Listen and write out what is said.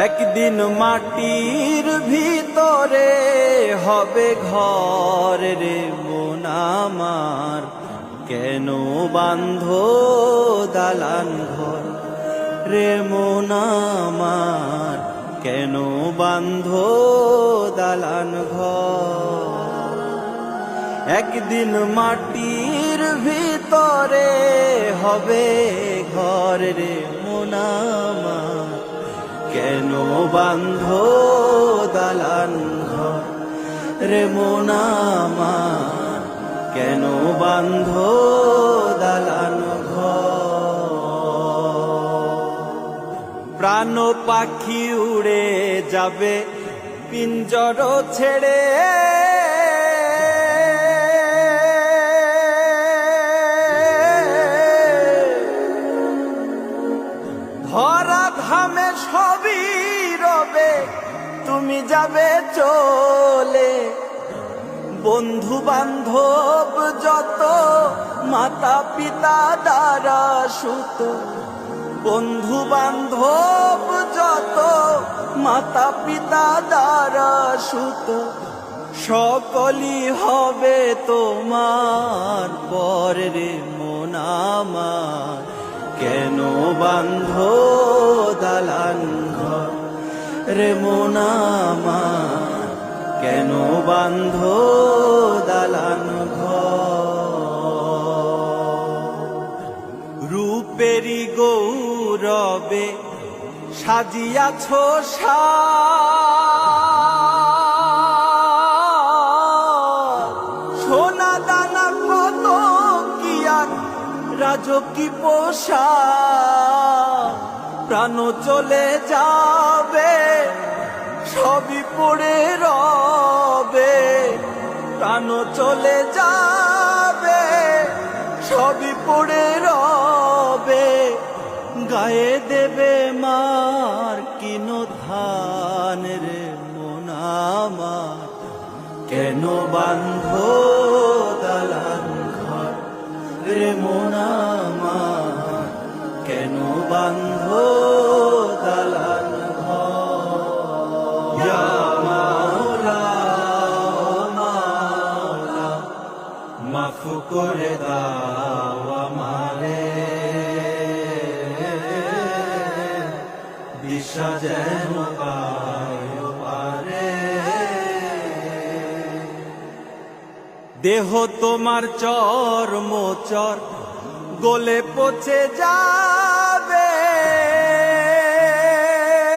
একদিন মাটির ভিতরে হবে ঘর রে মন আমার, কেন বাঁধো দালান ঘর রে মন আমার, কেন বাঁধো দালান ঘর। একদিন মাটির ভিতরে হবে ঘর রে মন আমার, কেন বাঁধো দালান ঘর রে মন আমার, কেন বাঁধো দালান ঘর। প্রাণ পাখি উড়ে যাবে পিঞ্জর ছেড়ে, ধরা ধামে সবই রবে তুমি যাবে চলে। বন্ধু বান্ধব যত মাতা পিতা দ্বারা সুত, বন্ধু বান্ধব যত মাতা পিতা দ্বারা সুত, সকলই হবে তোমার পর রে মন আমার, কেন বাঁধো দালান ঘর রে মন আমার, কেন বাঁধো দালান ঘর। রূপেরি গৌরবে সাজিয়াছ সোনা দানা কত কি আর রাজকী পোষা, প্রাণ চলে যাবে সবই পড়ে রবে, প্রাণ চলে যাবে সবই পড়ে রবে। গায়ে দেবে মার কিন ধান রে মন আমার, কেন বাঁধো দালান ঘর রে মন আমার, কেন বাঁধো দালান ঘর। ইয়া মাওলা মাওলা মাফ করে দাও আমারে, দিশা যেন পারে। দেহ তোমার চর্ম চর গলে পচে যায়,